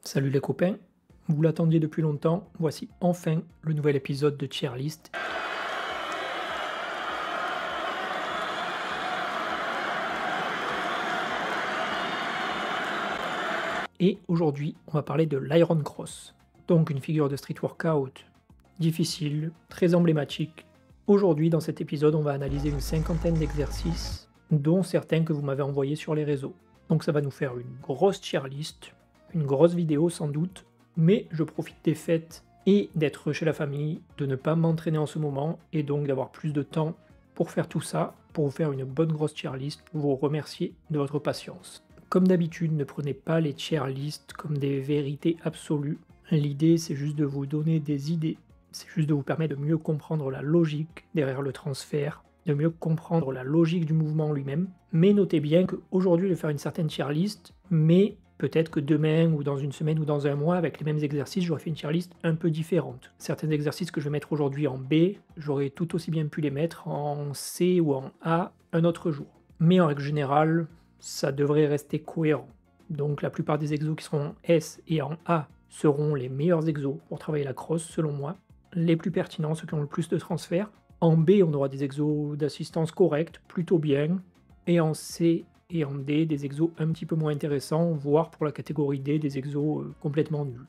Salut les copains, vous l'attendiez depuis longtemps, voici enfin le nouvel épisode de Cheerlist. Et aujourd'hui, on va parler de l'Iron Cross, donc une figure de street workout difficile, très emblématique. Aujourd'hui, dans cet épisode, on va analyser une cinquantaine d'exercices, dont certains que vous m'avez envoyés sur les réseaux. Donc ça va nous faire une grosse cheerlist, une grosse vidéo sans doute, mais je profite des fêtes et d'être chez la famille, de ne pas m'entraîner en ce moment, et donc d'avoir plus de temps pour faire tout ça, pour vous faire une bonne grosse cheerlist, pour vous remercier de votre patience. Comme d'habitude, ne prenez pas les cheerlists comme des vérités absolues. L'idée, c'est juste de vous donner des idées. C'est juste de vous permettre de mieux comprendre la logique derrière le transfert, de mieux comprendre la logique du mouvement lui-même. Mais notez bien qu'aujourd'hui, je vais faire une certaine cheerlist, mais peut-être que demain, ou dans une semaine, ou dans un mois, avec les mêmes exercices, j'aurais fait une cheerlist un peu différente. Certains exercices que je vais mettre aujourd'hui en B, j'aurais tout aussi bien pu les mettre en C ou en A un autre jour. Mais en règle générale, ça devrait rester cohérent. Donc la plupart des exos qui seront en S et en A seront les meilleurs exos pour travailler la crosse, selon moi. Les plus pertinents, ceux qui ont le plus de transferts. En B, on aura des exos d'assistance corrects, plutôt bien. Et en C et en D, des exos un petit peu moins intéressants, voire pour la catégorie D, des exos complètement nuls.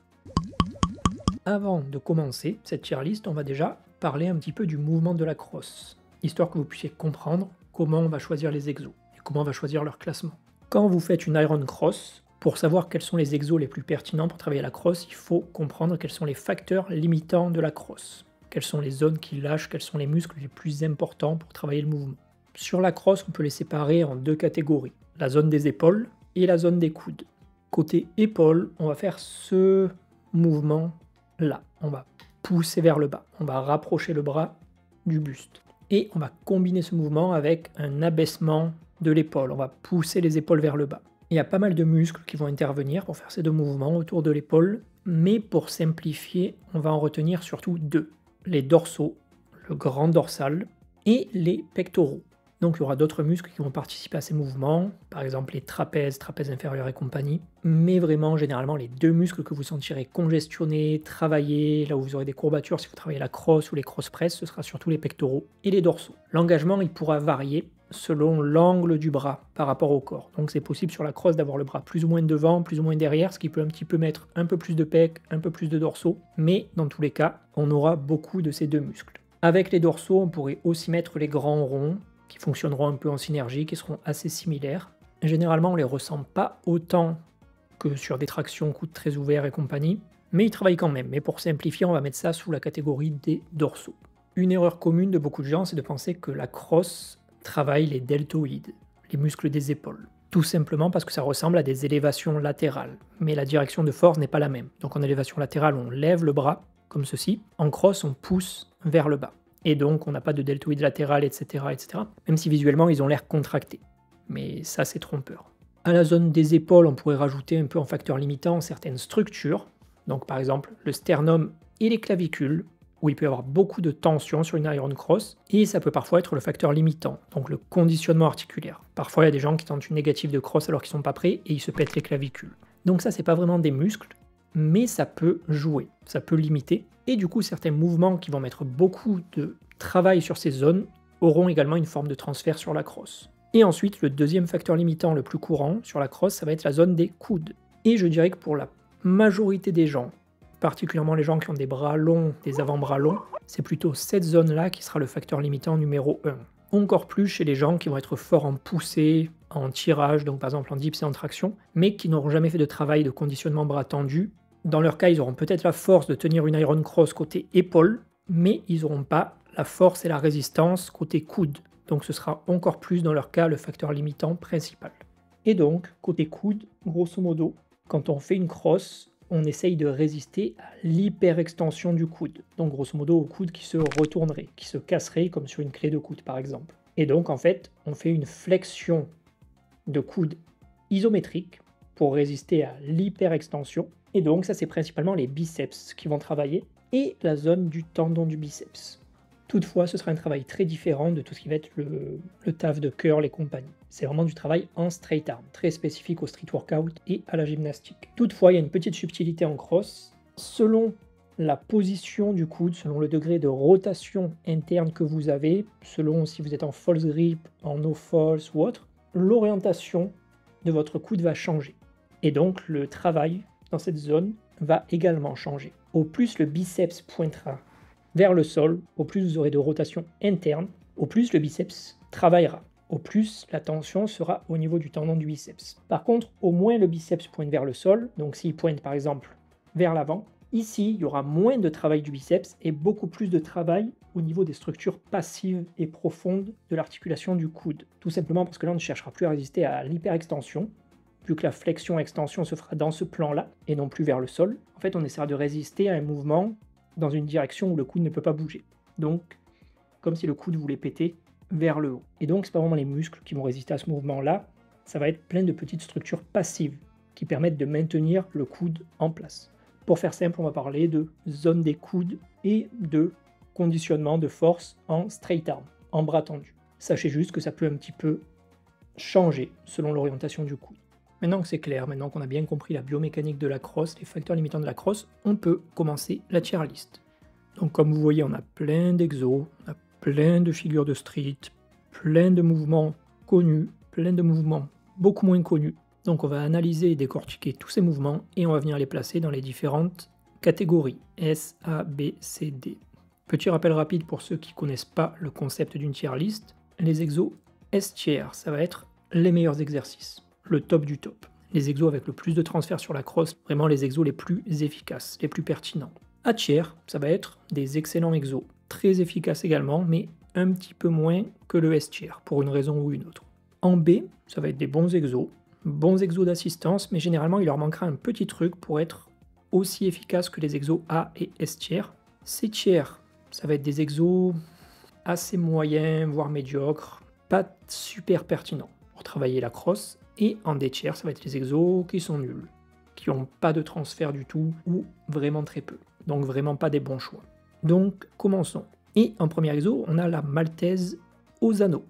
Avant de commencer cette tier list, on va déjà parler un petit peu du mouvement de la crosse, histoire que vous puissiez comprendre comment on va choisir les exos et comment on va choisir leur classement. Quand vous faites une Iron Cross, pour savoir quels sont les exos les plus pertinents pour travailler la crosse, il faut comprendre quels sont les facteurs limitants de la crosse, quelles sont les zones qui lâchent, quels sont les muscles les plus importants pour travailler le mouvement. Sur la crosse, on peut les séparer en deux catégories, la zone des épaules et la zone des coudes. Côté épaules, on va faire ce mouvement là, on va pousser vers le bas, on va rapprocher le bras du buste. Et on va combiner ce mouvement avec un abaissement de l'épaule, on va pousser les épaules vers le bas. Il y a pas mal de muscles qui vont intervenir pour faire ces deux mouvements autour de l'épaule, mais pour simplifier, on va en retenir surtout deux. Les dorsaux, le grand dorsal, et les pectoraux. Donc il y aura d'autres muscles qui vont participer à ces mouvements, par exemple les trapèzes, trapèzes inférieurs et compagnie, mais vraiment généralement les deux muscles que vous sentirez congestionnés, travailler, là où vous aurez des courbatures si vous travaillez la crosse ou les cross press, ce sera surtout les pectoraux et les dorsaux. L'engagement il pourra varier selon l'angle du bras par rapport au corps. Donc c'est possible sur la crosse d'avoir le bras plus ou moins devant, plus ou moins derrière, ce qui peut un petit peu mettre un peu plus de pecs, un peu plus de dorsaux, mais dans tous les cas, on aura beaucoup de ces deux muscles. Avec les dorsaux, on pourrait aussi mettre les grands ronds, qui fonctionneront un peu en synergie, qui seront assez similaires. Généralement, on les ressent pas autant que sur des tractions coudes très ouverts et compagnie, mais ils travaillent quand même. Mais pour simplifier, on va mettre ça sous la catégorie des dorsaux. Une erreur commune de beaucoup de gens, c'est de penser que la crosse travaille les deltoïdes, les muscles des épaules. Tout simplement parce que ça ressemble à des élévations latérales, mais la direction de force n'est pas la même. Donc en élévation latérale, on lève le bras, comme ceci. En crosse, on pousse vers le bas. Et donc, on n'a pas de deltoïde latéral, etc., etc. Même si visuellement, ils ont l'air contractés. Mais ça, c'est trompeur. À la zone des épaules, on pourrait rajouter un peu en facteur limitant certaines structures. Donc, par exemple, le sternum et les clavicules, où il peut y avoir beaucoup de tension sur une Iron Cross. Et ça peut parfois être le facteur limitant, donc le conditionnement articulaire. Parfois, il y a des gens qui tentent une négative de cross alors qu'ils ne sont pas prêts et ils se pètent les clavicules. Donc ça, c'est pas vraiment des muscles, mais ça peut jouer, ça peut limiter. Et du coup, certains mouvements qui vont mettre beaucoup de travail sur ces zones auront également une forme de transfert sur la crosse. Et ensuite, le deuxième facteur limitant le plus courant sur la crosse, ça va être la zone des coudes. Et je dirais que pour la majorité des gens, particulièrement les gens qui ont des bras longs, des avant-bras longs, c'est plutôt cette zone-là qui sera le facteur limitant numéro 1. Encore plus chez les gens qui vont être forts en poussée, en tirage, donc par exemple en dips et en traction, mais qui n'auront jamais fait de travail de conditionnement bras tendu. Dans leur cas, ils auront peut-être la force de tenir une Iron Cross côté épaule, mais ils n'auront pas la force et la résistance côté coude. Donc ce sera encore plus dans leur cas le facteur limitant principal. Et donc, côté coude, grosso modo, quand on fait une crosse, on essaye de résister à l'hyperextension du coude. Donc grosso modo au coude qui se retournerait, qui se casserait comme sur une clé de coude par exemple. Et donc en fait, on fait une flexion de coude isométrique pour résister à l'hyperextension. Et donc ça c'est principalement les biceps qui vont travailler et la zone du tendon du biceps. Toutefois, ce sera un travail très différent de tout ce qui va être le taf de curl et compagnie. C'est vraiment du travail en straight arm, très spécifique au street workout et à la gymnastique. Toutefois, il y a une petite subtilité en cross. Selon la position du coude, selon le degré de rotation interne que vous avez, selon si vous êtes en false grip, en no false ou autre, l'orientation de votre coude va changer. Et donc, le travail dans cette zone va également changer. Au plus le biceps pointera vers le sol, au plus vous aurez de rotation interne, au plus le biceps travaillera, au plus la tension sera au niveau du tendon du biceps. Par contre, au moins le biceps pointe vers le sol, donc s'il pointe par exemple vers l'avant, ici il y aura moins de travail du biceps et beaucoup plus de travail au niveau des structures passives et profondes de l'articulation du coude. Tout simplement parce que là on ne cherchera plus à résister à l'hyperextension, vu que la flexion-extension se fera dans ce plan-là et non plus vers le sol. En fait, on essaiera de résister à un mouvement dans une direction où le coude ne peut pas bouger. Donc, comme si le coude voulait péter vers le haut. Et donc, c'est pas vraiment les muscles qui vont résister à ce mouvement-là, ça va être plein de petites structures passives qui permettent de maintenir le coude en place. Pour faire simple, on va parler de zone des coudes et de conditionnement de force en straight arm, en bras tendu. Sachez juste que ça peut un petit peu changer selon l'orientation du coude. Maintenant que c'est clair, maintenant qu'on a bien compris la biomécanique de la crosse, les facteurs limitants de la crosse, on peut commencer la tier list. Donc comme vous voyez, on a plein d'exos, on a plein de figures de street, plein de mouvements connus, plein de mouvements beaucoup moins connus. Donc on va analyser et décortiquer tous ces mouvements et on va venir les placer dans les différentes catégories S, A, B, C, D. Petit rappel rapide pour ceux qui ne connaissent pas le concept d'une tier list, les exos S tier, ça va être les meilleurs exercices. Le top du top. Les exos avec le plus de transfert sur la crosse, vraiment les exos les plus efficaces, les plus pertinents. A tier, ça va être des excellents exos, très efficaces également, mais un petit peu moins que le S tier, pour une raison ou une autre. En B, ça va être des bons exos d'assistance, mais généralement il leur manquera un petit truc pour être aussi efficaces que les exos A et S tier. C tier, ça va être des exos assez moyens, voire médiocres, pas super pertinents pour travailler la crosse. Et en D tier, ça va être les exos qui sont nuls, qui n'ont pas de transfert du tout, ou vraiment très peu. Donc vraiment pas des bons choix. Donc commençons. Et en premier exo, on a la maltaise aux anneaux.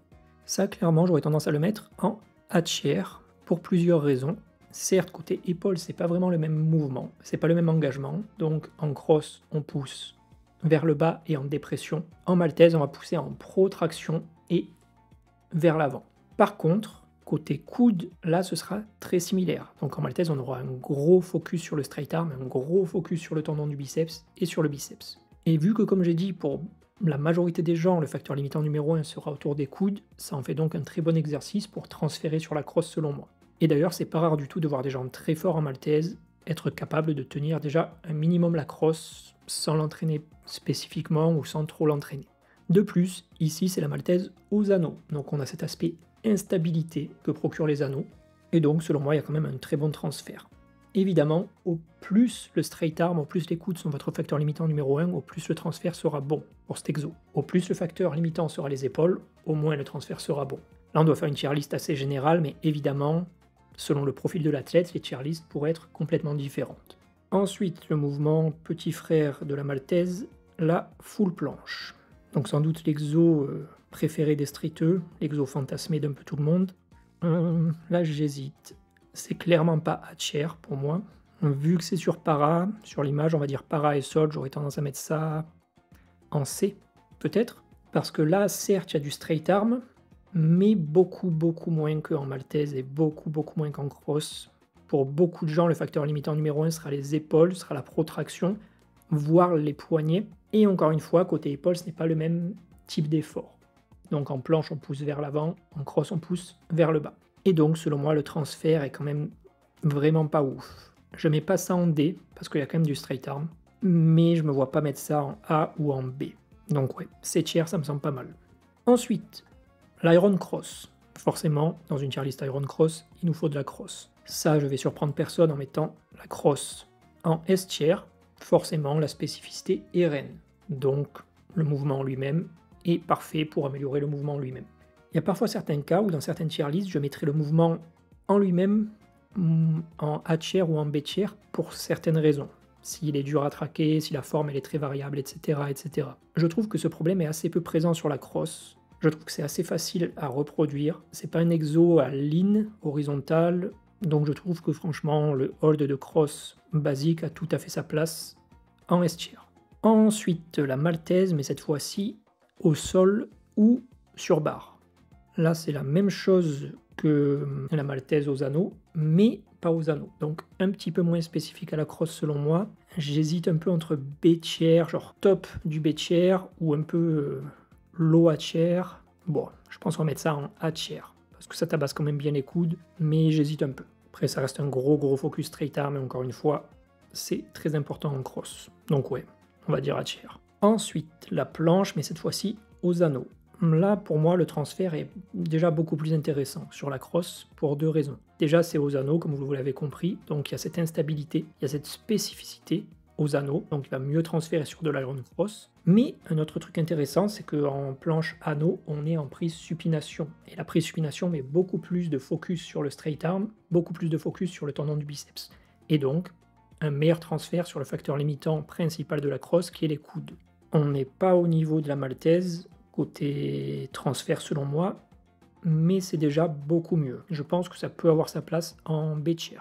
Ça, clairement, j'aurais tendance à le mettre en A tier, pour plusieurs raisons. Certes, côté épaule, c'est pas vraiment le même mouvement, c'est pas le même engagement. Donc en cross, on pousse vers le bas et en dépression. En maltaise, on va pousser en protraction et vers l'avant. Par contre, côté coude, là, ce sera très similaire. Donc en maltaise, on aura un gros focus sur le straight arm, un gros focus sur le tendon du biceps et sur le biceps. Et vu que, comme j'ai dit, pour la majorité des gens, le facteur limitant numéro 1 sera autour des coudes, ça en fait donc un très bon exercice pour transférer sur la crosse selon moi. Et d'ailleurs, c'est pas rare du tout de voir des gens très forts en maltaise être capables de tenir déjà un minimum la crosse sans l'entraîner spécifiquement ou sans trop l'entraîner. De plus, ici, c'est la maltaise aux anneaux, donc on a cet aspect instabilité que procurent les anneaux, et donc selon moi il y a quand même un très bon transfert. Évidemment, au plus le straight arm, au plus les coudes sont votre facteur limitant numéro 1, au plus le transfert sera bon pour cet exo. Au plus le facteur limitant sera les épaules, au moins le transfert sera bon. Là on doit faire une tier list assez générale, mais évidemment, selon le profil de l'athlète, les tier lists pourraient être complètement différentes. Ensuite, le mouvement petit frère de la maltaise, la full planche. Donc sans doute l'exo préféré des streeteux, l'exo fantasmé d'un peu tout le monde. Là j'hésite. C'est clairement pas A tier pour moi. Vu que c'est sur para, sur l'image on va dire para et sol, j'aurais tendance à mettre ça en C, peut-être. Parce que là, certes, il y a du straight arm, mais beaucoup moins qu'en maltaise et beaucoup moins qu'en cross. Pour beaucoup de gens, le facteur limitant numéro 1 sera les épaules, sera la protraction, voire les poignets. Et encore une fois, côté épaules, ce n'est pas le même type d'effort. Donc en planche, on pousse vers l'avant, en cross, on pousse vers le bas. Et donc, selon moi, le transfert est quand même vraiment pas ouf. Je mets pas ça en D, parce qu'il y a quand même du straight arm, mais je me vois pas mettre ça en A ou en B. Donc ouais, C tier, ça me semble pas mal. Ensuite, l'iron cross. Forcément, dans une tier list iron cross, il nous faut de la cross. Ça, je vais surprendre personne en mettant la cross en S tier. Forcément, la spécificité est reine. Donc, le mouvement en lui-même est parfait pour améliorer le mouvement en lui-même. Il y a parfois certains cas où dans certaines tier lists, je mettrai le mouvement en lui-même en A tier ou en B tier pour certaines raisons. s'il est dur à traquer, si la forme elle est très variable, etc., etc. Je trouve que ce problème est assez peu présent sur la crosse. Je trouve que c'est assez facile à reproduire. C'est pas un exo à ligne horizontale, donc je trouve que franchement le hold de crosse basique a tout à fait sa place en S-tier. Ensuite la maltaise, mais cette fois-ci au sol ou sur barre. Là c'est la même chose que la maltaise aux anneaux, mais pas aux anneaux. Donc un petit peu moins spécifique à la crosse selon moi. J'hésite un peu entre B-tier, genre top du B-tier, ou un peu low A-tier. Bon, je pense qu'on va mettre ça en A-tier, parce que ça tabasse quand même bien les coudes, mais j'hésite un peu. Après ça reste un gros focus straight arm, et encore une fois, c'est très important en crosse. Donc ouais, on va dire A-tier. Ensuite, la planche, mais cette fois-ci aux anneaux. Là, pour moi, le transfert est déjà beaucoup plus intéressant sur la crosse pour deux raisons. Déjà, c'est aux anneaux, comme vous l'avez compris, donc il y a cette instabilité, il y a cette spécificité aux anneaux, donc il va mieux transférer sur de l'iron cross. Mais un autre truc intéressant, c'est qu'en planche anneau, on est en prise supination. Et la prise supination met beaucoup plus de focus sur le straight arm, beaucoup plus de focus sur le tendon du biceps. Et donc, un meilleur transfert sur le facteur limitant principal de la crosse, qui est les coudes. On n'est pas au niveau de la maltaise, côté transfert selon moi, mais c'est déjà beaucoup mieux. Je pense que ça peut avoir sa place en B-tier.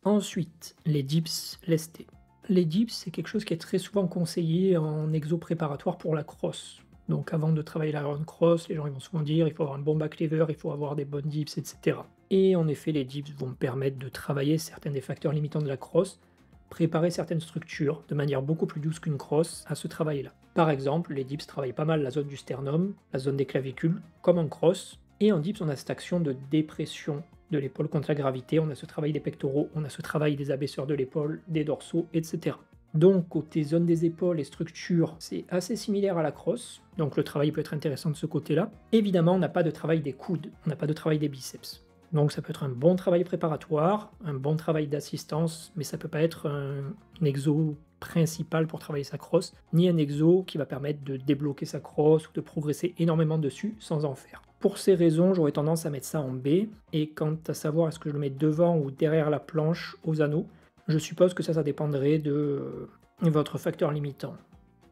Ensuite, les dips lestés. Les dips, c'est quelque chose qui est très souvent conseillé en exo préparatoire pour la crosse. Donc avant de travailler la run cross, les gens ils vont souvent dire il faut avoir un bon back lever, il faut avoir des bonnes dips, etc. Et en effet, les dips vont permettre de travailler certains des facteurs limitants de la crosse, préparer certaines structures de manière beaucoup plus douce qu'une crosse à ce travail-là. Par exemple, les dips travaillent pas mal la zone du sternum, la zone des clavicules, comme en crosse, et en dips on a cette action de dépression de l'épaule contre la gravité, on a ce travail des pectoraux, on a ce travail des abaisseurs de l'épaule, des dorsaux, etc. Donc côté zone des épaules et structure, c'est assez similaire à la crosse, donc le travail peut être intéressant de ce côté-là. Évidemment, on n'a pas de travail des coudes, on n'a pas de travail des biceps. Donc ça peut être un bon travail préparatoire, un bon travail d'assistance, mais ça peut pas être un exo principal pour travailler sa crosse, ni un exo qui va permettre de débloquer sa crosse ou de progresser énormément dessus sans en faire. Pour ces raisons, j'aurais tendance à mettre ça en B, et quant à savoir est-ce que je le mets devant ou derrière la planche aux anneaux, je suppose que ça dépendrait de votre facteur limitant.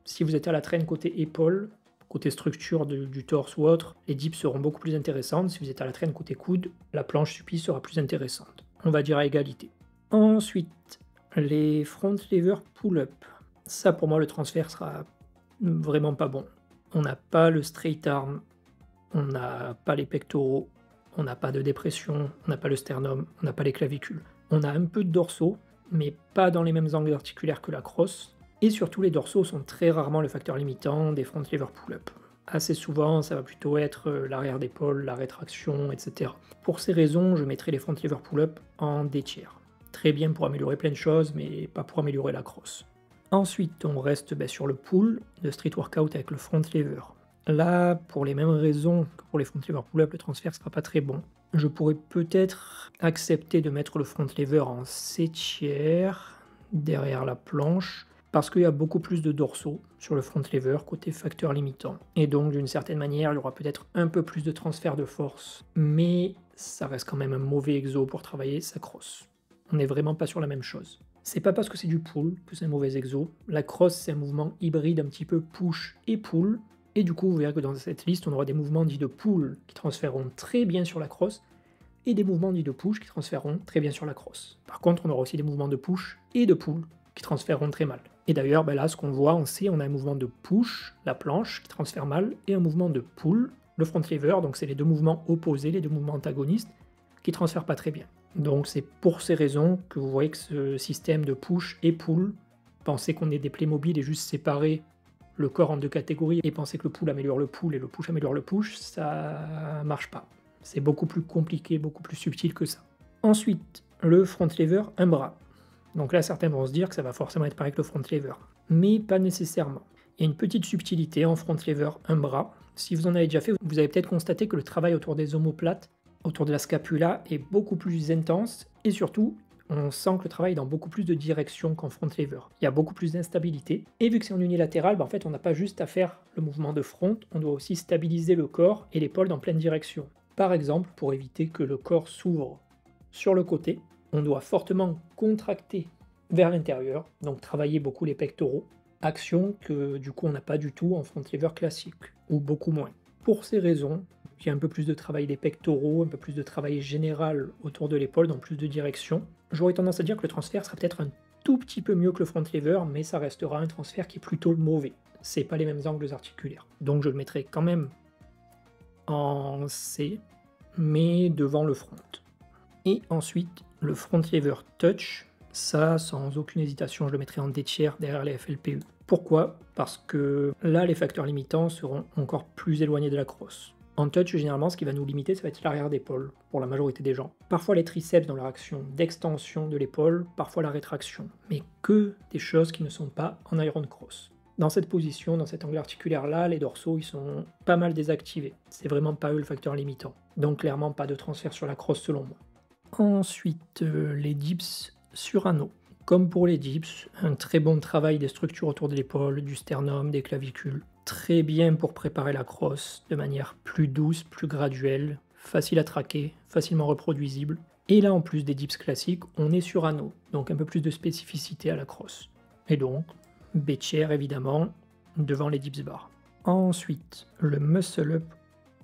Si vous êtes à la traîne côté épaule, côté structure du torse ou autre, les dips seront beaucoup plus intéressantes. Si vous êtes à la traîne côté coude, la planche suppi sera plus intéressante. On va dire à égalité. Ensuite, les front lever pull-up. Ça, pour moi, le transfert sera vraiment pas bon. On n'a pas le straight arm, on n'a pas les pectoraux, on n'a pas de dépression, on n'a pas le sternum, on n'a pas les clavicules. On a un peu de dorsaux, mais pas dans les mêmes angles articulaires que la crosse. Et surtout, les dorsaux sont très rarement le facteur limitant des front lever pull-up. Assez souvent, ça va plutôt être l'arrière d'épaule, la rétraction, etc. Pour ces raisons, je mettrai les front lever pull-up en D-tier. Très bien pour améliorer plein de choses, mais pas pour améliorer la crosse. Ensuite, on reste sur le pull de street workout avec le front lever. Là, pour les mêmes raisons que pour les front lever pull-up, le transfert sera pas très bon. Je pourrais peut-être accepter de mettre le front lever en C-tier, derrière la planche, parce qu'il y a beaucoup plus de dorsaux sur le front lever côté facteur limitant. Et donc d'une certaine manière, il y aura peut-être un peu plus de transfert de force, mais ça reste quand même un mauvais exo pour travailler sa crosse. On n'est vraiment pas sur la même chose. C'est pas parce que c'est du pull que c'est un mauvais exo. La crosse, c'est un mouvement hybride un petit peu push et pull, et du coup vous verrez que dans cette liste, on aura des mouvements dits de pull qui transféreront très bien sur la crosse, et des mouvements dits de push qui transféreront très bien sur la crosse. Par contre, on aura aussi des mouvements de push et de pull qui transféreront très mal. Et d'ailleurs, là, ce qu'on voit en C, on a un mouvement de push, la planche, qui transfère mal, et un mouvement de pull, le front lever, donc c'est les deux mouvements opposés, les deux mouvements antagonistes, qui transfèrent pas très bien. Donc c'est pour ces raisons que vous voyez que ce système de push et pull, penser qu'on est des Playmobil et juste séparer le corps en deux catégories, et penser que le pull améliore le pull et le push améliore le push, ça marche pas. C'est beaucoup plus compliqué, beaucoup plus subtil que ça. Ensuite, le front lever, un bras. Donc là, certains vont se dire que ça va forcément être pareil que le front lever, mais pas nécessairement. Il y a une petite subtilité en front lever, un bras. Si vous en avez déjà fait, vous avez peut-être constaté que le travail autour des omoplates, autour de la scapula, est beaucoup plus intense, et surtout, on sent que le travail est dans beaucoup plus de directions qu'en front lever. Il y a beaucoup plus d'instabilité, et vu que c'est en unilatéral, en fait, on n'a pas juste à faire le mouvement de front, on doit aussi stabiliser le corps et l'épaule dans pleine direction. Par exemple, pour éviter que le corps s'ouvre sur le côté, on doit fortement contracter vers l'intérieur, donc travailler beaucoup les pectoraux, action que du coup on n'a pas du tout en front lever classique, ou beaucoup moins. Pour ces raisons, il y a un peu plus de travail des pectoraux, un peu plus de travail général autour de l'épaule dans plus de directions. J'aurais tendance à dire que le transfert sera peut-être un tout petit peu mieux que le front lever, mais ça restera un transfert qui est plutôt mauvais. C'est pas les mêmes angles articulaires. Donc je le mettrai quand même en C, mais devant le front. Et ensuite, le front lever touch, ça, sans aucune hésitation, je le mettrai en D tiers derrière les FLPU. Pourquoi? Parce que là, les facteurs limitants seront encore plus éloignés de la crosse. En touch, généralement, ce qui va nous limiter, ça va être l'arrière d'épaule, pour la majorité des gens. Parfois les triceps dans leur action d'extension de l'épaule, parfois la rétraction, mais que des choses qui ne sont pas en iron cross. Dans cette position, dans cet angle articulaire-là, les dorsaux, ils sont pas mal désactivés. C'est vraiment pas eux le facteur limitant. Donc clairement, pas de transfert sur la crosse selon moi. Ensuite, les dips sur anneau. Comme pour les dips, un très bon travail des structures autour de l'épaule, du sternum, des clavicules. Très bien pour préparer la crosse de manière plus douce, plus graduelle, facile à traquer, facilement reproduisible. Et là, en plus des dips classiques, on est sur anneau, donc un peu plus de spécificité à la crosse. Et donc, B-chair évidemment, devant les dips bars. Ensuite, le muscle-up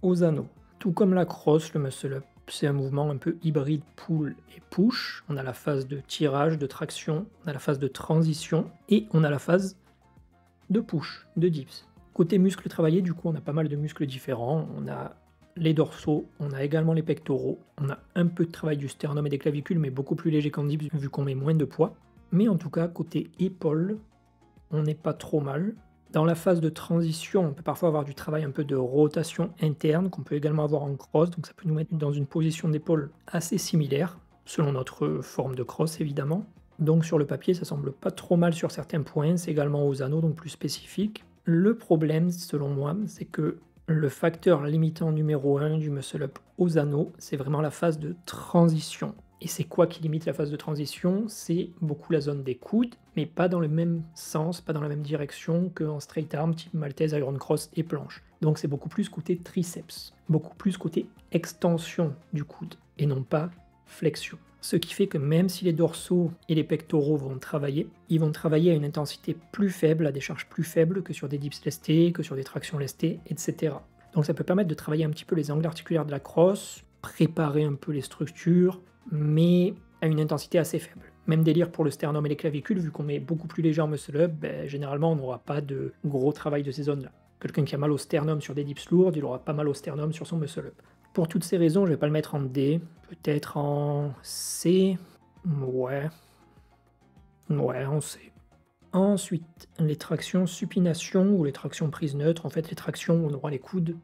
aux anneaux. Tout comme la crosse, le muscle-up, c'est un mouvement un peu hybride pull et push. On a la phase de tirage, de traction, on a la phase de transition et on a la phase de push, de dips. Côté muscles travaillés, du coup, on a pas mal de muscles différents. On a les dorsaux, on a également les pectoraux, on a un peu de travail du sternum et des clavicules, mais beaucoup plus léger qu'en dips vu qu'on met moins de poids. Mais en tout cas, côté épaules, on n'est pas trop mal. Dans la phase de transition, on peut parfois avoir du travail un peu de rotation interne qu'on peut également avoir en cross, donc ça peut nous mettre dans une position d'épaule assez similaire, selon notre forme de cross évidemment. Donc sur le papier, ça semble pas trop mal sur certains points, c'est également aux anneaux, donc plus spécifique. Le problème, selon moi, c'est que le facteur limitant numéro 1 du muscle-up aux anneaux, c'est vraiment la phase de transition. Et c'est quoi qui limite la phase de transition? C'est beaucoup la zone des coudes, mais pas dans le même sens, pas dans la même direction qu'en straight arm, type maltaise, iron cross et planche. Donc c'est beaucoup plus côté triceps, beaucoup plus côté extension du coude, et non pas flexion. Ce qui fait que même si les dorsaux et les pectoraux vont travailler, ils vont travailler à une intensité plus faible, à des charges plus faibles que sur des dips lestés, que sur des tractions lestées, etc. Donc ça peut permettre de travailler un petit peu les angles articulaires de la crosse, préparer un peu les structures, mais à une intensité assez faible. Même délire pour le sternum et les clavicules, vu qu'on met beaucoup plus léger en muscle-up, généralement on n'aura pas de gros travail de ces zones-là. Quelqu'un qui a mal au sternum sur des dips lourdes, il aura pas mal au sternum sur son muscle-up. Pour toutes ces raisons, je vais pas le mettre en D, peut-être en C, ouais, en C. Ensuite, les tractions supination ou les tractions prise neutre, en fait les tractions où on aura les coudes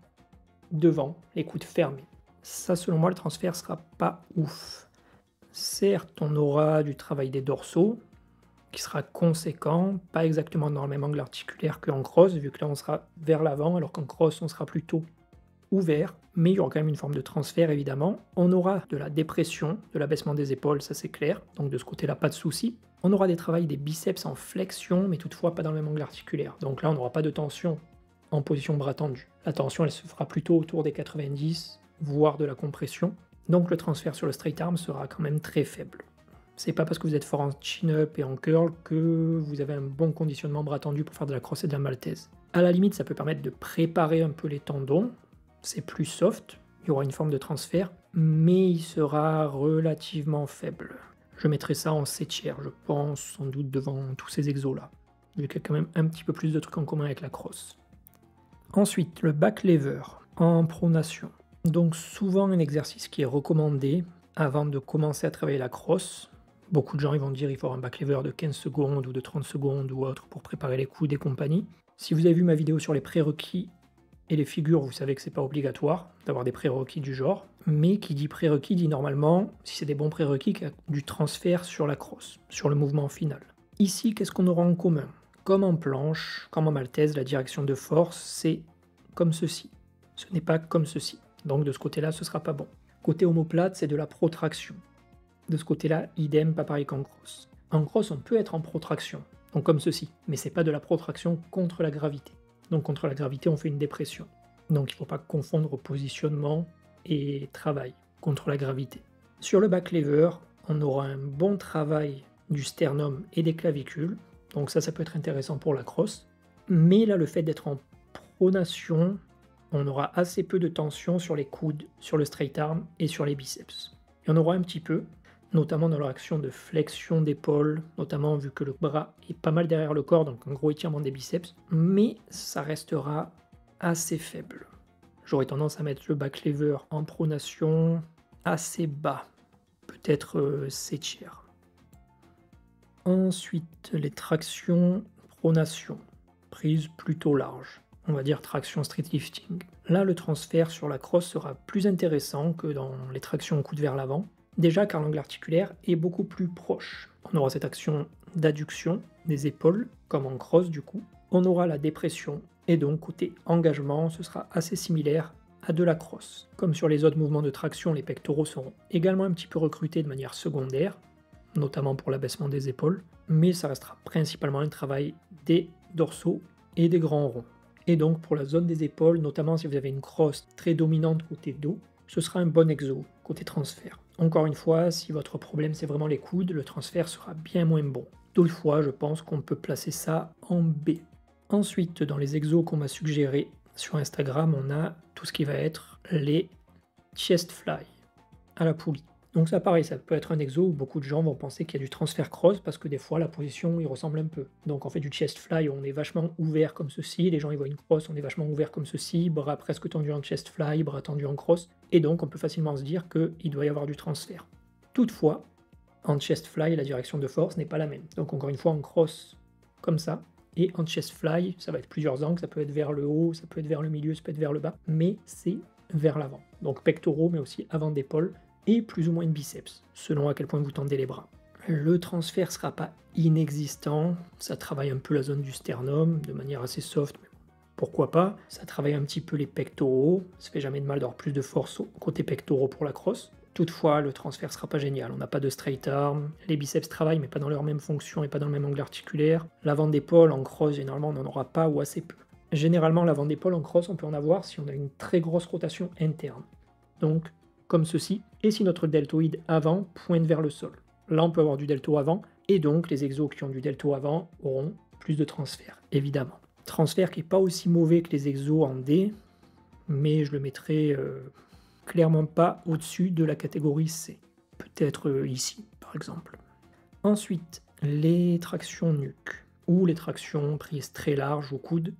devant, les coudes fermés. Ça, selon moi, le transfert sera pas ouf. Certes, on aura du travail des dorsaux, qui sera conséquent, pas exactement dans le même angle articulaire qu'en cross, vu que là on sera vers l'avant, alors qu'en cross on sera plutôt ouvert, mais il y aura quand même une forme de transfert évidemment. On aura de la dépression, de l'abaissement des épaules, ça c'est clair, donc de ce côté-là pas de souci. On aura des travails des biceps en flexion, mais toutefois pas dans le même angle articulaire, donc là on n'aura pas de tension en position bras tendu. La tension elle se fera plutôt autour des 90, voire de la compression, donc le transfert sur le straight arm sera quand même très faible. C'est pas parce que vous êtes fort en chin-up et en curl que vous avez un bon conditionnement bras tendu pour faire de la crosse et de la maltaise. À la limite, ça peut permettre de préparer un peu les tendons, c'est plus soft, il y aura une forme de transfert, mais il sera relativement faible. Je mettrai ça en C tiers, je pense, sans doute devant tous ces exos-là. Vu qu'il y a quand même un petit peu plus de trucs en commun avec la crosse. Ensuite, le back lever en pronation. Donc souvent un exercice qui est recommandé avant de commencer à travailler la crosse. Beaucoup de gens ils vont dire qu'il faut avoir un back lever de 15 secondes ou de 30 secondes ou autre pour préparer les coudes et compagnie. Si vous avez vu ma vidéo sur les prérequis et les figures, vous savez que c'est pas obligatoire d'avoir des prérequis du genre, mais qui dit prérequis dit normalement, si c'est des bons prérequis, qu'il y a du transfert sur la crosse, sur le mouvement final. Ici, qu'est-ce qu'on aura en commun? Comme en planche, comme en maltaise, la direction de force, c'est comme ceci. Ce n'est pas comme ceci. Donc de ce côté-là, ce sera pas bon. Côté omoplate, c'est de la protraction. De ce côté-là, idem, pas pareil qu'en crosse. En crosse, on peut être en protraction, donc comme ceci, mais c'est pas de la protraction contre la gravité. Donc contre la gravité, on fait une dépression. Donc il ne faut pas confondre positionnement et travail contre la gravité. Sur le back lever, on aura un bon travail du sternum et des clavicules. Donc ça peut être intéressant pour la crosse. Mais là, le fait d'être en pronation, on aura assez peu de tension sur les coudes, sur le straight arm et sur les biceps. Il y en aura un petit peu, notamment dans leur action de flexion d'épaule, notamment vu que le bras est pas mal derrière le corps, donc un gros étirement des biceps, mais ça restera assez faible. J'aurais tendance à mettre le back lever en pronation assez bas, peut-être 7 tiers. Ensuite, les tractions pronation, prise plutôt large, on va dire traction street lifting. Là, le transfert sur la crosse sera plus intéressant que dans les tractions coude vers l'avant. Déjà car l'angle articulaire est beaucoup plus proche. On aura cette action d'adduction des épaules, comme en crosse du coup. On aura la dépression, et donc côté engagement, ce sera assez similaire à de la crosse. Comme sur les autres mouvements de traction, les pectoraux seront également un petit peu recrutés de manière secondaire, notamment pour l'abaissement des épaules, mais ça restera principalement un travail des dorsaux et des grands ronds. Et donc pour la zone des épaules, notamment si vous avez une crosse très dominante côté dos, ce sera un bon exo côté transfert. Encore une fois, si votre problème c'est vraiment les coudes, le transfert sera bien moins bon. D'autres fois, je pense qu'on peut placer ça en B. Ensuite, dans les exos qu'on m'a suggérés sur Instagram, on a tout ce qui va être les chest fly à la poulie. Donc ça pareil, ça peut être un exo où beaucoup de gens vont penser qu'il y a du transfert cross parce que des fois la position il ressemble un peu. Donc on fait du chest fly, on est vachement ouvert comme ceci, les gens ils voient une cross, on est vachement ouvert comme ceci, bras presque tendus en chest fly, bras tendus en cross, et donc on peut facilement se dire qu'il doit y avoir du transfert. Toutefois, en chest fly, la direction de force n'est pas la même. Donc encore une fois en cross comme ça, et en chest fly, ça va être plusieurs angles, ça peut être vers le haut, ça peut être vers le milieu, ça peut être vers le bas, mais c'est vers l'avant. Donc pectoraux, mais aussi avant d'épaule, et plus ou moins de biceps, selon à quel point vous tendez les bras. Le transfert ne sera pas inexistant, ça travaille un peu la zone du sternum de manière assez soft, mais pourquoi pas. Ça travaille un petit peu les pectoraux, ça fait jamais de mal d'avoir plus de force au côté pectoraux pour la crosse. Toutefois, le transfert ne sera pas génial, on n'a pas de straight arm, les biceps travaillent mais pas dans leur même fonction et pas dans le même angle articulaire. L'avant d'épaule en crosse, généralement on n'en aura pas ou assez peu. Généralement l'avant d'épaule en crosse, on peut en avoir si on a une très grosse rotation interne. Donc, comme ceci, et si notre deltoïde avant pointe vers le sol. Là, on peut avoir du delto avant, et donc les exos qui ont du delto avant auront plus de transfert, évidemment. Transfert qui n'est pas aussi mauvais que les exos en D, mais je le mettrai clairement pas au-dessus de la catégorie C. Peut-être ici, par exemple. Ensuite, les tractions nuque, ou les tractions prises très larges au coude,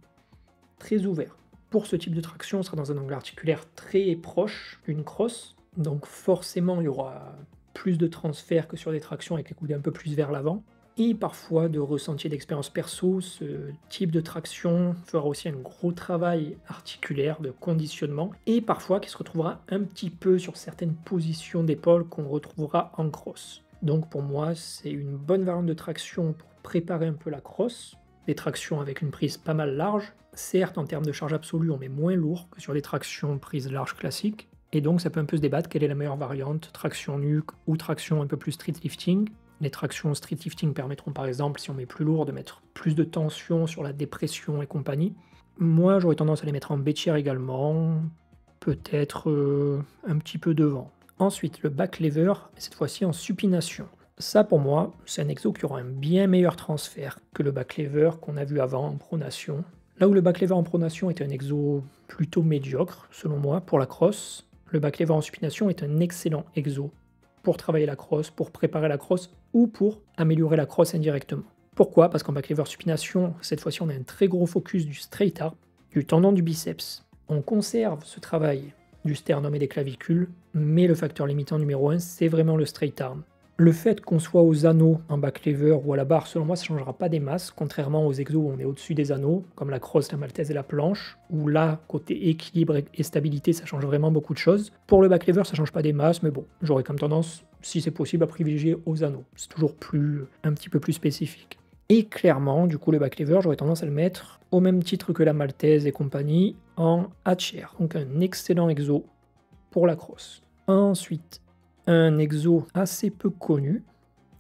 très ouvertes. Pour ce type de traction, on sera dans un angle articulaire très proche d'une crosse, donc forcément il y aura plus de transfert que sur des tractions avec les coudes un peu plus vers l'avant. Et parfois, de ressenti d'expérience perso, ce type de traction fera aussi un gros travail articulaire de conditionnement, et parfois qui se retrouvera un petit peu sur certaines positions d'épaule qu'on retrouvera en crosse. Donc pour moi, c'est une bonne variante de traction pour préparer un peu la crosse, des tractions avec une prise pas mal large. Certes, en termes de charge absolue, on met moins lourd que sur des tractions prises larges classiques, et donc ça peut un peu se débattre quelle est la meilleure variante, traction nuque ou traction un peu plus street lifting. Les tractions street lifting permettront par exemple, si on met plus lourd, de mettre plus de tension sur la dépression et compagnie. Moi, j'aurais tendance à les mettre en B-tier également, peut-être un petit peu devant. Ensuite, le back lever, cette fois-ci en supination. Ça, pour moi, c'est un exo qui aura un bien meilleur transfert que le back lever qu'on a vu avant en pronation. Là où le back lever en pronation est un exo plutôt médiocre, selon moi, pour la crosse, le back lever en supination est un excellent exo pour travailler la crosse, pour préparer la crosse ou pour améliorer la crosse indirectement. Pourquoi? Parce qu'en back lever supination, cette fois-ci, on a un très gros focus du straight arm, du tendon du biceps. On conserve ce travail du sternum et des clavicules, mais le facteur limitant numéro 1, c'est vraiment le straight arm. Le fait qu'on soit aux anneaux en back lever ou à la barre, selon moi, ça ne changera pas des masses, contrairement aux exos où on est au-dessus des anneaux, comme la crosse, la maltaise et la planche, où là, côté équilibre et stabilité, ça change vraiment beaucoup de choses. Pour le back lever, ça ne change pas des masses, mais bon, j'aurais comme tendance, si c'est possible, à privilégier aux anneaux. C'est toujours un petit peu plus spécifique. Et clairement, du coup, le back lever, j'aurais tendance à le mettre au même titre que la maltaise et compagnie, en H-chair. Donc un excellent exo pour la crosse. Ensuite, un exo assez peu connu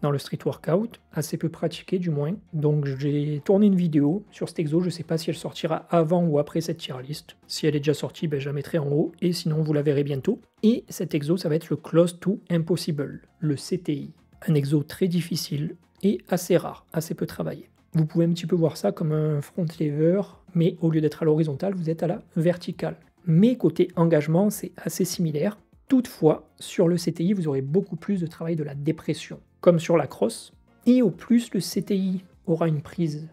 dans le street workout, assez peu pratiqué du moins. Donc j'ai tourné une vidéo sur cet exo, je ne sais pas si elle sortira avant ou après cette tier list. Si elle est déjà sortie, je la mettrai en haut, et sinon vous la verrez bientôt. Et cet exo, ça va être le Close to Impossible, le CTI. Un exo très difficile, est assez rare, assez peu travaillé. Vous pouvez un petit peu voir ça comme un front lever, mais au lieu d'être à l'horizontale, vous êtes à la verticale. Mais côté engagement, c'est assez similaire. Toutefois, sur le CTI, vous aurez beaucoup plus de travail de la dépression, comme sur la crosse. Et au plus le CTI aura une prise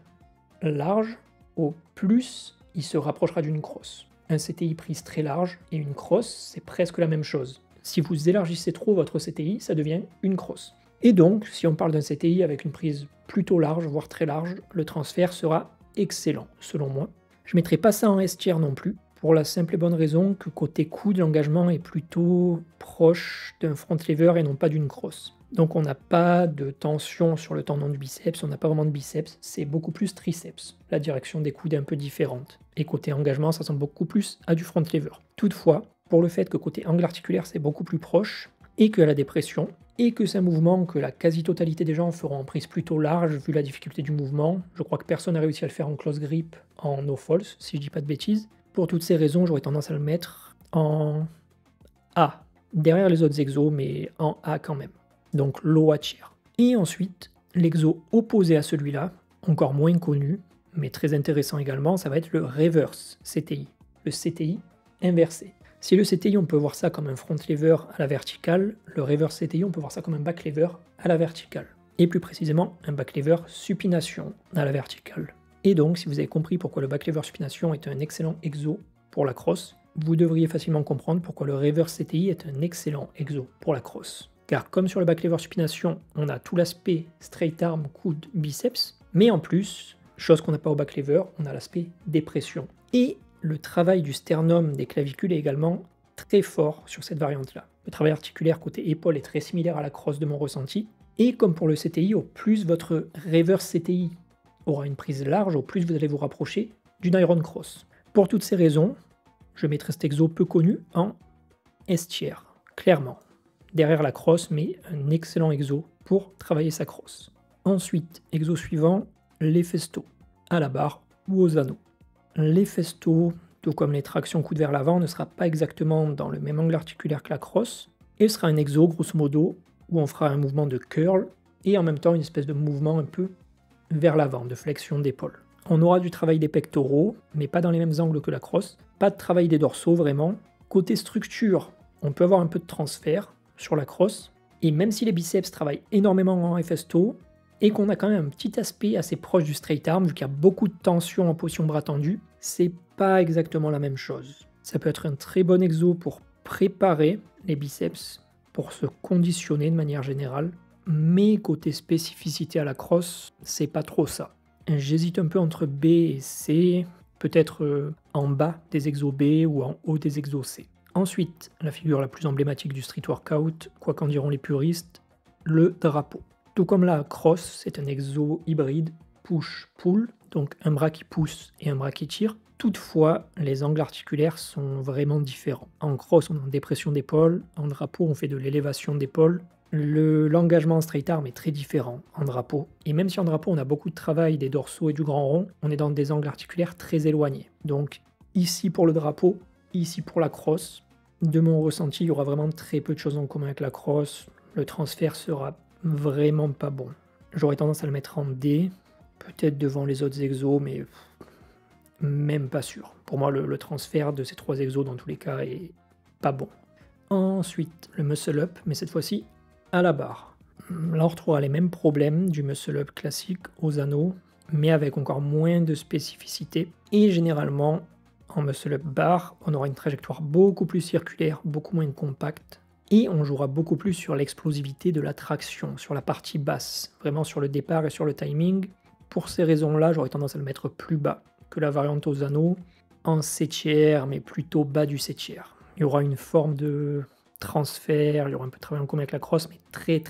large, au plus il se rapprochera d'une crosse. Un CTI prise très large et une crosse, c'est presque la même chose. Si vous élargissez trop votre CTI, ça devient une crosse. Et donc, si on parle d'un CTI avec une prise plutôt large, voire très large, le transfert sera excellent, selon moi. Je ne mettrai pas ça en S-tier non plus, pour la simple et bonne raison que côté coude, l'engagement est plutôt proche d'un front lever et non pas d'une crosse. Donc on n'a pas de tension sur le tendon du biceps, on n'a pas vraiment de biceps, c'est beaucoup plus triceps. La direction des coudes est un peu différente. Et côté engagement, ça ressemble beaucoup plus à du front lever. Toutefois, pour le fait que côté angle articulaire, c'est beaucoup plus proche, et que la dépression, et que c'est un mouvement que la quasi-totalité des gens feront en prise plutôt large vu la difficulté du mouvement. Je crois que personne n'a réussi à le faire en close grip, en no false, si je dis pas de bêtises. Pour toutes ces raisons, j'aurais tendance à le mettre en A, derrière les autres exos, mais en A quand même. Donc low A tier. Et ensuite, l'exo opposé à celui-là, encore moins connu, mais très intéressant également, ça va être le reverse CTI, le CTI inversé. Si le CTI, on peut voir ça comme un front lever à la verticale, le reverse CTI, on peut voir ça comme un back lever à la verticale. Et plus précisément, un back lever supination à la verticale. Et donc, si vous avez compris pourquoi le back lever supination est un excellent exo pour la crosse, vous devriez facilement comprendre pourquoi le reverse CTI est un excellent exo pour la crosse. Car comme sur le back lever supination, on a tout l'aspect straight arm, coude, biceps, mais en plus, chose qu'on n'a pas au back lever, on a l'aspect dépression. Et le travail du sternum des clavicules est également très fort sur cette variante-là. Le travail articulaire côté épaule est très similaire à la crosse de mon ressenti. Et comme pour le CTI, au plus votre reverse CTI aura une prise large, au plus vous allez vous rapprocher d'une iron cross. Pour toutes ces raisons, je mettrai cet exo peu connu en S-tier, clairement. Derrière la crosse, mais un excellent exo pour travailler sa crosse. Ensuite, exo suivant, les festos, à la barre ou aux anneaux. Les festos, tout comme les tractions coude vers l'avant, ne sera pas exactement dans le même angle articulaire que la crosse, et sera un exo, grosso modo, où on fera un mouvement de curl, et en même temps une espèce de mouvement un peu vers l'avant, de flexion d'épaule. On aura du travail des pectoraux, mais pas dans les mêmes angles que la crosse, pas de travail des dorsaux vraiment. Côté structure, on peut avoir un peu de transfert sur la crosse, et même si les biceps travaillent énormément en festo, et qu'on a quand même un petit aspect assez proche du straight arm, vu qu'il y a beaucoup de tension en position bras tendu, c'est pas exactement la même chose. Ça peut être un très bon exo pour préparer les biceps, pour se conditionner de manière générale, mais côté spécificité à la crosse, c'est pas trop ça. J'hésite un peu entre B et C, peut-être en bas des exos B ou en haut des exos C. Ensuite, la figure la plus emblématique du street workout, quoi qu'en diront les puristes, le drapeau. Tout comme la crosse, c'est un exo hybride push-pull, donc un bras qui pousse et un bras qui tire. Toutefois, les angles articulaires sont vraiment différents. En crosse, on est en dépression d'épaule, en drapeau, on fait de l'élévation d'épaule. L'engagement en straight arm est très différent en drapeau. Et même si en drapeau, on a beaucoup de travail des dorsaux et du grand rond, on est dans des angles articulaires très éloignés. Donc ici pour le drapeau, ici pour la crosse, de mon ressenti, il y aura vraiment très peu de choses en commun avec la crosse. Le transfert sera vraiment pas bon. J'aurais tendance à le mettre en D, peut-être devant les autres exos, mais même pas sûr. Pour moi, le transfert de ces trois exos, dans tous les cas, est pas bon. Ensuite, le muscle-up, mais cette fois-ci à la barre. Là, on retrouvera les mêmes problèmes du muscle-up classique aux anneaux, mais avec encore moins de spécificité. Et généralement, en muscle-up barre, on aura une trajectoire beaucoup plus circulaire, beaucoup moins compacte, et on jouera beaucoup plus sur l'explosivité de la traction, sur la partie basse, vraiment sur le départ et sur le timing. Pour ces raisons-là, j'aurais tendance à le mettre plus bas que la variante aux anneaux, en C-tier, mais plutôt bas du C-tier. Il y aura une forme de transfert, il y aura un peu de travail en commun avec la crosse, mais très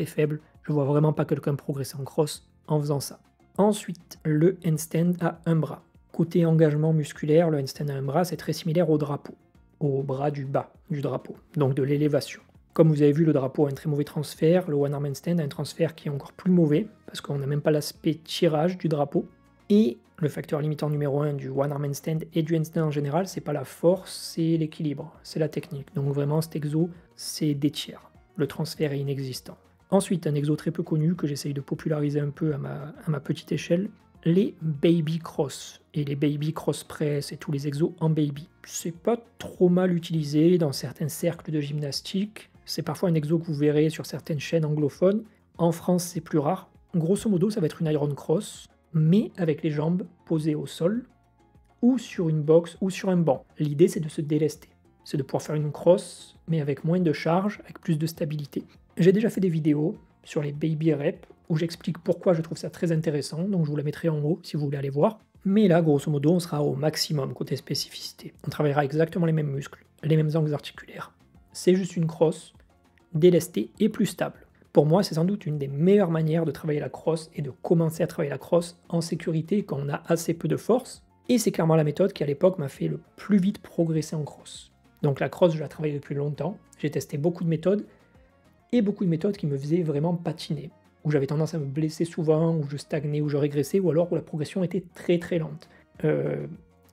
faible. Je vois vraiment pas quelqu'un progresser en crosse en faisant ça. Ensuite, le handstand à un bras. Côté engagement musculaire, le handstand à un bras, c'est très similaire au drapeau, au bras du bas du drapeau, donc de l'élévation. Comme vous avez vu, le drapeau a un très mauvais transfert, le one arm handstand a un transfert qui est encore plus mauvais, parce qu'on n'a même pas l'aspect tirage du drapeau. Et le facteur limitant numéro 1 du one arm handstand et du handstand en général, c'est pas la force, c'est l'équilibre, c'est la technique. Donc vraiment, cet exo, c'est des tiers. Le transfert est inexistant. Ensuite, un exo très peu connu que j'essaye de populariser un peu à ma petite échelle, les Baby Cross et les Baby Cross Press et tous les exos en baby. C'est pas trop mal utilisé dans certains cercles de gymnastique. C'est parfois un exo que vous verrez sur certaines chaînes anglophones. En France, c'est plus rare. Grosso modo, ça va être une Iron Cross, mais avec les jambes posées au sol, ou sur une box, ou sur un banc. L'idée, c'est de se délester. C'est de pouvoir faire une cross, mais avec moins de charge, avec plus de stabilité. J'ai déjà fait des vidéos sur les baby reps, où j'explique pourquoi je trouve ça très intéressant, donc je vous la mettrai en haut si vous voulez aller voir. Mais là, grosso modo, on sera au maximum côté spécificité. On travaillera exactement les mêmes muscles, les mêmes angles articulaires. C'est juste une cross délestée et plus stable. Pour moi, c'est sans doute une des meilleures manières de travailler la cross et de commencer à travailler la cross en sécurité quand on a assez peu de force. Et c'est clairement la méthode qui à l'époque m'a fait le plus vite progresser en cross. Donc la cross, je la travaille depuis longtemps. J'ai testé beaucoup de méthodes et beaucoup de méthodes qui me faisaient vraiment patiner, où j'avais tendance à me blesser souvent, où je stagnais, où je régressais, ou alors où la progression était très très lente.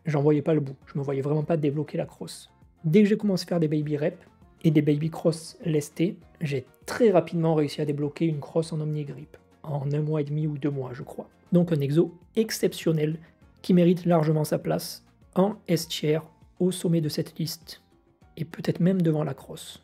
J'en voyais pas le bout, je me voyais vraiment pas débloquer la cross. Dès que j'ai commencé à faire des baby reps et des baby cross lestés, j'ai très rapidement réussi à débloquer une cross en omni-grip, en 1 mois et demi ou 2 mois je crois. Donc un exo exceptionnel qui mérite largement sa place en S-tier au sommet de cette liste, et peut-être même devant la cross.